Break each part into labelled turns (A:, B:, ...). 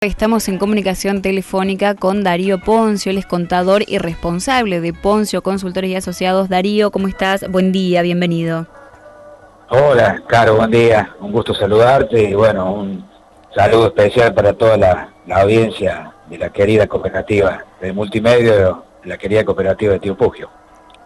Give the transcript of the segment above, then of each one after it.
A: Estamos en comunicación telefónica con Darío Poncio, él es contador y responsable de Poncio Consultores y Asociados. Darío, ¿cómo estás? Buen día, bienvenido.
B: Hola, Caro, buen día. Un gusto saludarte y bueno, un saludo especial para toda la audiencia de la querida cooperativa de Multimedio, la querida cooperativa de Tío Pugio.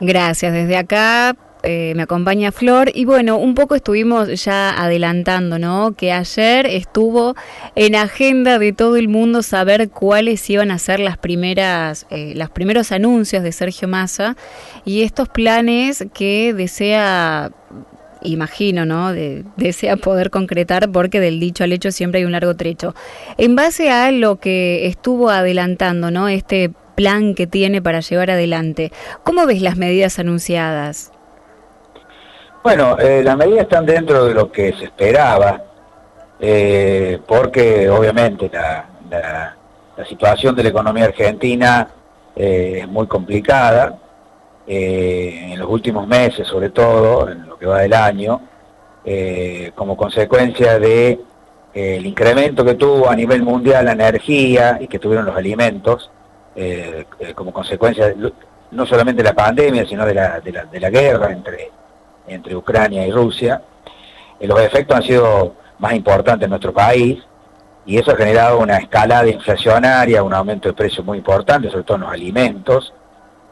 A: Gracias, desde acá me acompaña Flor y bueno, un poco estuvimos ya adelantando, ¿no? Que ayer estuvo en agenda de todo el mundo saber cuáles iban a ser los primeros anuncios de Sergio Massa y estos planes que desea, imagino, ¿no? Desea poder concretar porque del dicho al hecho siempre hay un largo trecho. En base a lo que estuvo adelantando, ¿no? Este plan que tiene para llevar adelante, ¿cómo ves las medidas anunciadas?
B: Bueno, las medidas están dentro de lo que se esperaba, porque obviamente la situación de la economía argentina es muy complicada. En los últimos meses, sobre todo, en lo que va del año, como consecuencia de el incremento que tuvo a nivel mundial la energía y que tuvieron los alimentos, como consecuencia no solamente de la pandemia, sino de la guerra entre Ucrania y Rusia, los efectos han sido más importantes en nuestro país y eso ha generado una escalada inflacionaria, un aumento de precios muy importante, sobre todo en los alimentos,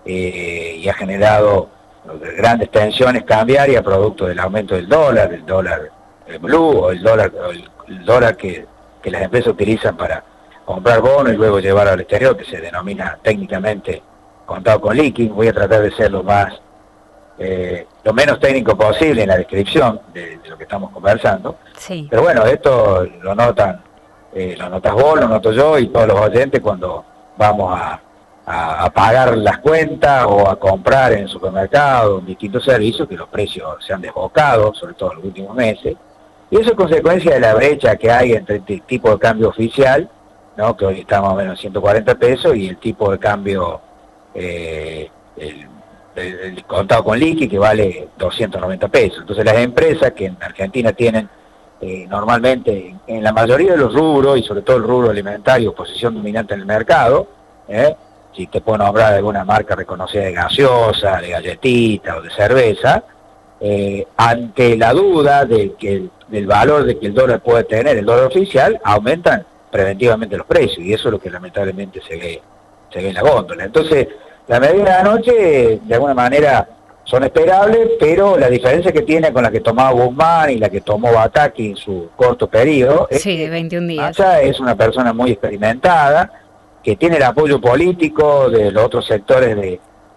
B: y ha generado grandes tensiones cambiarias producto del aumento del dólar blue o el dólar que las empresas utilizan para comprar bonos y luego llevar al exterior, que se denomina técnicamente contado con liqui. Voy a tratar de ser lo menos técnico posible en la descripción de lo que estamos conversando.
A: Sí.
B: Pero bueno, esto lo notas vos, lo noto yo y todos los oyentes cuando vamos a pagar las cuentas o a comprar en supermercados, en distintos servicios, que los precios se han desbocado, sobre todo en los últimos meses. Y eso es consecuencia de la brecha que hay entre el tipo de cambio oficial, ¿no? Que hoy está más o menos en 140 pesos, y el tipo de cambio, el contado con liqui, que vale 290 pesos. Entonces las empresas que en Argentina tienen normalmente en la mayoría de los rubros, y sobre todo el rubro alimentario, posición dominante en el mercado, si te puedo nombrar alguna marca reconocida de gaseosa, de galletita o de cerveza, ante la duda del valor de que el dólar puede tener, el dólar oficial, aumentan preventivamente los precios, y eso es lo que lamentablemente se ve en la góndola. Entonces, las medidas de anoche, de alguna manera, son esperables, pero la diferencia que tiene con la que tomaba Guzmán y la que tomó Bataki en su corto periodo,
A: sí, de 21 días.
B: Massa es una persona muy experimentada, que tiene el apoyo político de los otros sectores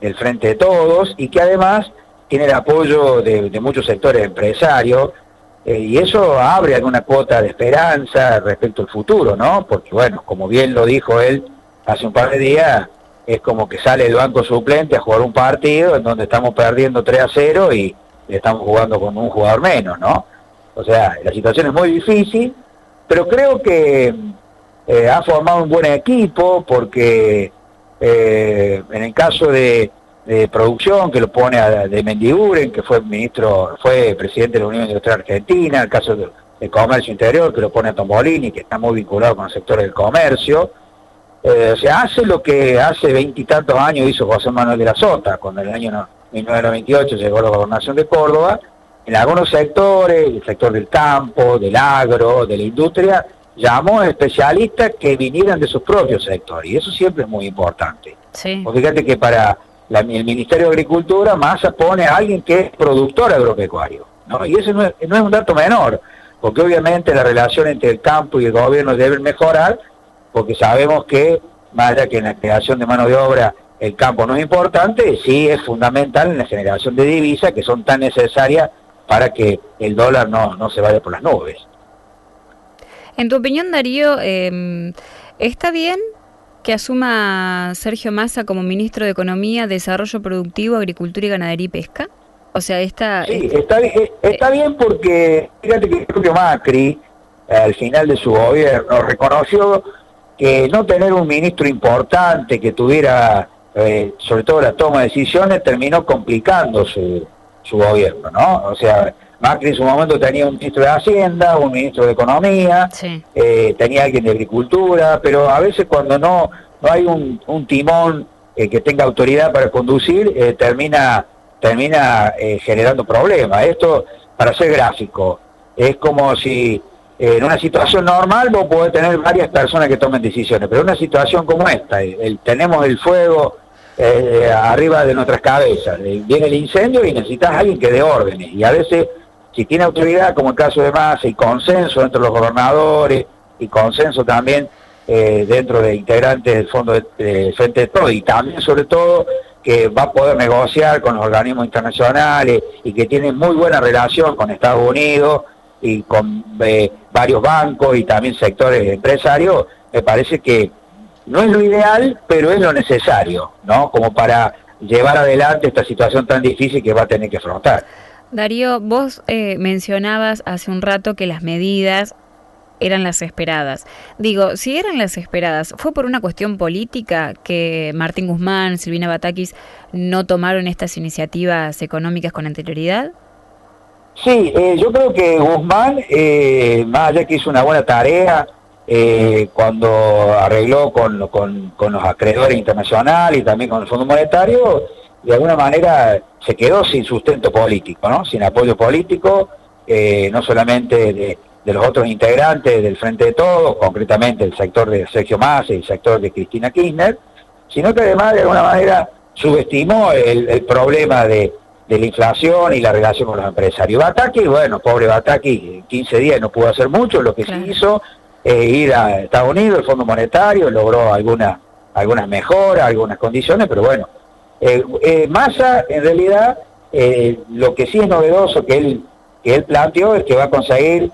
B: del Frente de Todos, y que además tiene el apoyo de muchos sectores empresarios, y eso abre alguna cuota de esperanza respecto al futuro, ¿no? Porque bueno, como bien lo dijo él hace un par de días, es como que sale el banco suplente a jugar un partido en donde estamos perdiendo 3-0 y estamos jugando con un jugador menos, ¿no? O sea, la situación es muy difícil, pero creo que ha formado un buen equipo, porque en el caso de producción, que lo pone de Mendiguren, que fue presidente de la Unión Industrial Argentina, el caso de comercio interior, que lo pone a Tombolini, que está muy vinculado con el sector del comercio. O sea, hace lo que hace 20 y tantos años hizo José Manuel de la Sota, cuando en el año 1998 llegó a la gobernación de Córdoba. En algunos sectores, el sector del campo, del agro, de la industria, llamó a especialistas que vinieran de sus propios sectores, y eso siempre es muy importante.
A: Sí.
B: Porque fíjate que para el Ministerio de Agricultura, Massa pone a alguien que es productor agropecuario, ¿no? Y eso no es un dato menor, porque obviamente la relación entre el campo y el gobierno debe mejorar, porque sabemos que, más allá que en la creación de mano de obra el campo no es importante, sí es fundamental en la generación de divisas, que son tan necesarias para que el dólar no se vaya por las nubes.
A: En tu opinión, Darío, ¿está bien que asuma Sergio Massa como ministro de Economía, Desarrollo Productivo, Agricultura y Ganadería y Pesca? O sea,
B: Sí, está bien, porque fíjate que el propio Macri, al final de su gobierno, reconoció que no tener un ministro importante que tuviera, sobre todo la toma de decisiones, terminó complicando su gobierno, ¿no? O sea, Macri en su momento tenía un ministro de Hacienda, un ministro de Economía,
A: Sí.
B: tenía alguien de Agricultura, pero a veces cuando no hay un timón que tenga autoridad para conducir, termina generando problemas. Esto, para ser gráfico, es como si en una situación normal vos podés tener varias personas que tomen decisiones, pero en una situación como esta, tenemos el fuego arriba de nuestras cabezas, viene el incendio y necesitas a alguien que dé órdenes, y a veces si tiene autoridad, como el caso de Massa, y consenso entre los gobernadores, y consenso también dentro de integrantes del Fondo de Frente de Todos, y también sobre todo que va a poder negociar con los organismos internacionales y que tiene muy buena relación con Estados Unidos y con varios bancos y también sectores empresarios, me parece que no es lo ideal, pero es lo necesario, ¿no? Como para llevar adelante esta situación tan difícil que va a tener que afrontar.
A: Darío, vos mencionabas hace un rato que las medidas eran las esperadas. Digo, si eran las esperadas, ¿fue por una cuestión política que Martín Guzmán, Silvina Batakis no tomaron estas iniciativas económicas con anterioridad?
B: Sí, yo creo que Guzmán, más allá que hizo una buena tarea, cuando arregló con los acreedores internacionales y también con el Fondo Monetario, de alguna manera se quedó sin sustento político, ¿no? Sin apoyo político, no solamente de los otros integrantes del Frente de Todos, concretamente el sector de Sergio Massa y el sector de Cristina Kirchner, sino que además de alguna manera subestimó el problema de la inflación y la relación con los empresarios. Batakis, bueno, pobre Batakis, 15 días no pudo hacer mucho, lo que sí hizo ir a Estados Unidos, el Fondo Monetario, logró algunas mejoras, algunas condiciones, pero bueno, Massa en realidad lo que sí es novedoso que él planteó es que va a conseguir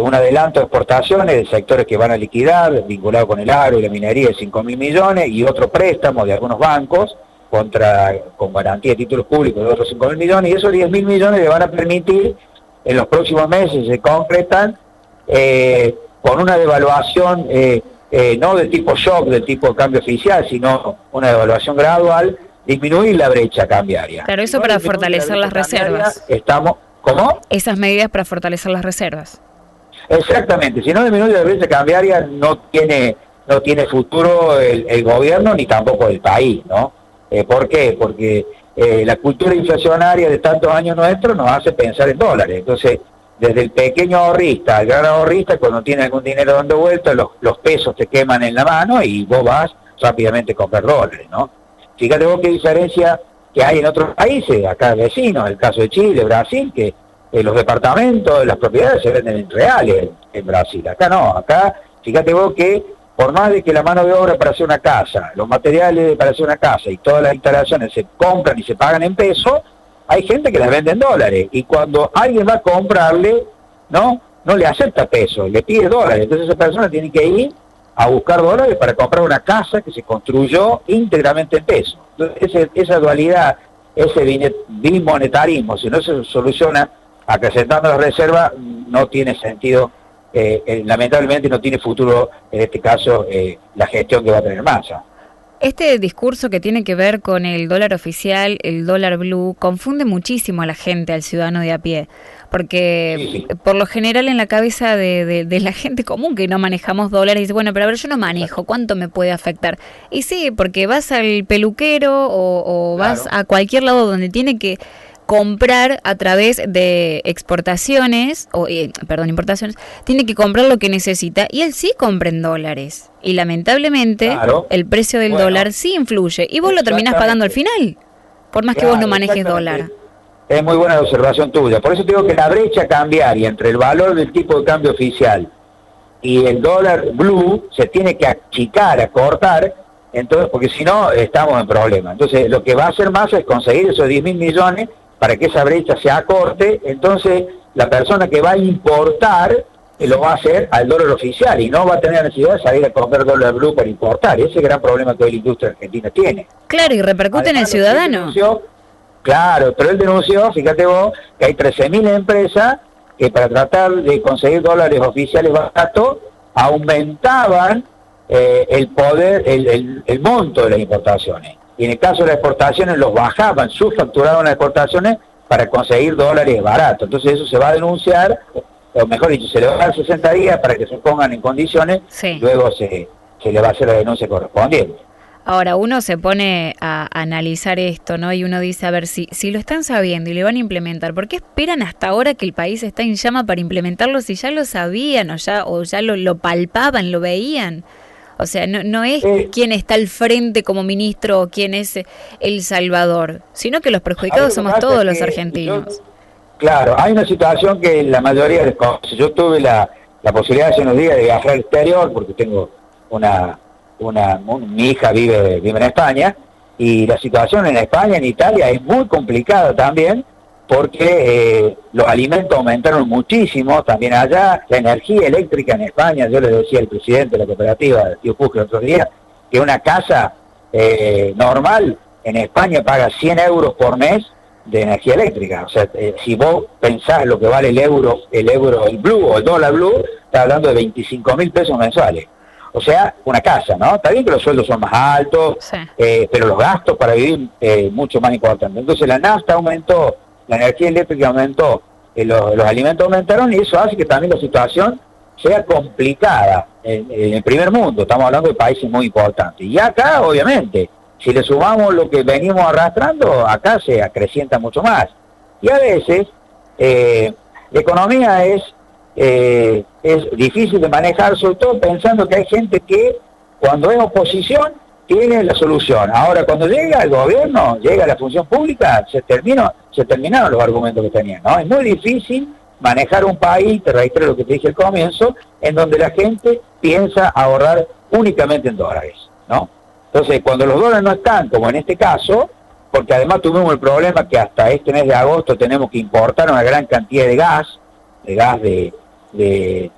B: un adelanto de exportaciones de sectores que van a liquidar, vinculado con el agro y la minería, de 5.000 millones, y otro préstamo de algunos bancos con garantía de títulos públicos de otros 5.000 millones, y esos 10.000 millones le van a permitir en los próximos meses se concretan con una devaluación no de tipo shock, del tipo de cambio oficial, sino una devaluación gradual, disminuir la brecha cambiaria.
A: Claro, eso para fortalecer las reservas.
B: ¿Cómo?
A: Esas medidas para fortalecer las reservas.
B: Exactamente, si no disminuye la brecha cambiaria no tiene futuro el gobierno ni tampoco el país, ¿no? ¿Por qué? Porque la cultura inflacionaria de tantos años nuestros nos hace pensar en dólares. Entonces, desde el pequeño ahorrista al gran ahorrista, cuando tiene algún dinero dando vuelta, los pesos te queman en la mano y vos vas rápidamente a comprar dólares, ¿no? Fíjate vos qué diferencia que hay en otros países, acá vecinos, el caso de Chile, Brasil, que los departamentos, las propiedades se venden en reales en Brasil. Acá no, acá fíjate vos que por más de que la mano de obra para hacer una casa, los materiales para hacer una casa y todas las instalaciones se compran y se pagan en pesos, hay gente que las vende en dólares. Y cuando alguien va a comprarle, no le acepta pesos, le pide dólares. Entonces esa persona tiene que ir a buscar dólares para comprar una casa que se construyó íntegramente en pesos. Entonces esa dualidad, ese bimonetarismo, si no se soluciona acrecentando las reservas, no tiene sentido. Lamentablemente no tiene futuro, en este caso, la gestión que va a tener Massa.
A: Este discurso que tiene que ver con el dólar oficial, el dólar blue, confunde muchísimo a la gente, al ciudadano de a pie, porque sí. Por lo general en la cabeza de la gente común que no manejamos dólares, dice, bueno, pero a ver, yo no manejo, ¿cuánto me puede afectar? Y sí, porque vas al peluquero o vas claro. A cualquier lado donde tiene que comprar a través de importaciones, tiene que comprar lo que necesita y él sí compra en dólares. Y lamentablemente claro. El precio del dólar sí influye y vos lo terminás pagando al final, por más que vos no manejes dólar.
B: Es muy buena la observación tuya. Por eso te digo que la brecha cambiaria entre el valor del tipo de cambio oficial y el dólar blue se tiene que achicar, acortar, entonces, porque si no estamos en problemas. Entonces lo que va a hacer más es conseguir esos 10.000 millones para que esa brecha se acorte. Entonces la persona que va a importar lo va a hacer al dólar oficial y no va a tener necesidad de salir a comprar dólar blue para importar. Ese es el gran problema que hoy la industria argentina tiene.
A: Claro, y repercute además, en el ciudadano.
B: Claro, pero él denunció, fíjate vos, que hay 13.000 empresas que para tratar de conseguir dólares oficiales baratos aumentaban el poder, el monto de las importaciones. Y en el caso de las exportaciones los bajaban, subfacturaban las exportaciones para conseguir dólares baratos. Entonces eso se va a denunciar, o mejor dicho, se le va a dar 60 días para que se pongan en condiciones,
A: Sí.
B: luego se le va a hacer la denuncia correspondiente.
A: Ahora, uno se pone a analizar esto, ¿no? Y uno dice, a ver, si lo están sabiendo y lo van a implementar, ¿por qué esperan hasta ahora que el país está en llama para implementarlo si ya lo sabían o ya lo palpaban, lo veían? O sea, no es quién está al frente como ministro o quién es el salvador, sino que los perjudicados somos todos los argentinos.
B: Claro, hay una situación que la mayoría desconoce. Yo tuve la posibilidad hace unos días de viajar al exterior porque tengo mi hija vive en España, y la situación en España, en Italia, es muy complicada también, porque los alimentos aumentaron muchísimo, también allá, la energía eléctrica en España, yo le decía al presidente de la cooperativa, Tío Puc, el otro día, que una casa normal en España paga 100 euros por mes de energía eléctrica. O sea, si vos pensás lo que vale el blue o el dólar blue, está hablando de 25.000 pesos mensuales. O sea, una casa, ¿no? Está bien que los sueldos son más altos,
A: Sí.
B: pero los gastos para vivir mucho más importantes. Entonces la nafta aumentó, la energía eléctrica aumentó, los alimentos aumentaron, y eso hace que también la situación sea complicada en el primer mundo. Estamos hablando de países muy importantes. Y acá, obviamente, si le sumamos lo que venimos arrastrando, acá se acrecienta mucho más. Y a veces la economía es difícil de manejar, sobre todo pensando que hay gente que cuando es oposición tiene la solución. Ahora, cuando llega el gobierno, llega la función pública, se terminaron los argumentos que tenían, ¿no? Es muy difícil manejar un país, te reitero lo que te dije al comienzo, en donde la gente piensa ahorrar únicamente en dólares, ¿no? Entonces, cuando los dólares no están, como en este caso, porque además tuvimos el problema que hasta este mes de agosto tenemos que importar una gran cantidad de gas que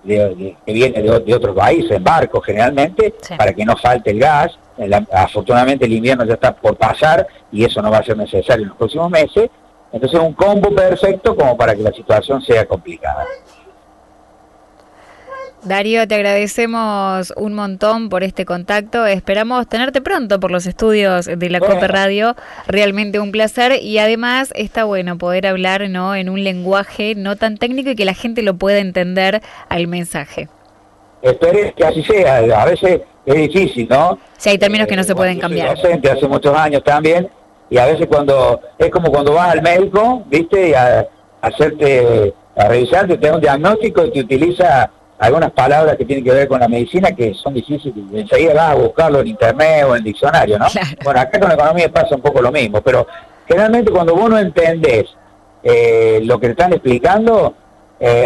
B: viene de otros países, en barcos generalmente,
A: Sí.
B: para que no falte el gas. Afortunadamente el invierno ya está por pasar y eso no va a ser necesario en los próximos meses. Entonces un combo perfecto como para que la situación sea complicada.
A: Darío, te agradecemos un montón por este contacto. Esperamos tenerte pronto por los estudios de la COPE Radio. Realmente un placer, y además está bueno poder hablar, ¿no?, en un lenguaje no tan técnico y que la gente lo pueda entender al mensaje.
B: Espero que así sea. A veces es difícil, ¿no?
A: Sí, hay términos que no se pueden cambiar.
B: Yo soy docente hace muchos años también, y a veces es como cuando vas al médico, ¿viste? A revisarte, te da un diagnóstico y te utiliza algunas palabras que tienen que ver con la medicina que son difíciles, y enseguida vas a buscarlo en internet o en el diccionario, ¿no?
A: Claro.
B: Bueno, acá con la economía pasa un poco lo mismo, pero generalmente cuando vos no entendés lo que te están explicando,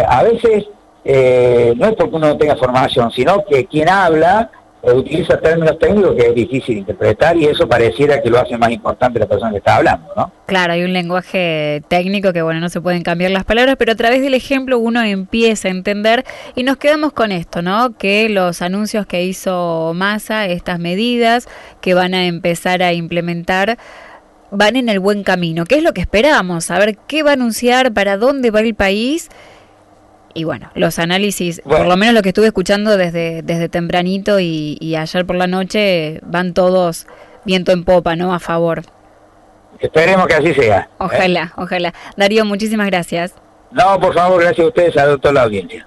B: a veces no es porque uno no tenga formación, sino que quien habla utiliza términos técnicos que es difícil interpretar, y eso pareciera que lo hace más importante la persona que está hablando, ¿no?
A: Claro, hay un lenguaje técnico que, bueno, no se pueden cambiar las palabras, pero a través del ejemplo uno empieza a entender, y nos quedamos con esto, ¿no? Que los anuncios que hizo Massa, estas medidas que van a empezar a implementar, van en el buen camino. ¿Qué es lo que esperamos? A ver qué va a anunciar, para dónde va el país. Y bueno, los análisis, por lo menos lo que estuve escuchando desde tempranito y ayer por la noche, van todos viento en popa, ¿no? A favor.
B: Esperemos que así sea.
A: Ojalá, ojalá. Darío, muchísimas gracias.
B: No, por favor, gracias a ustedes, a toda la audiencia.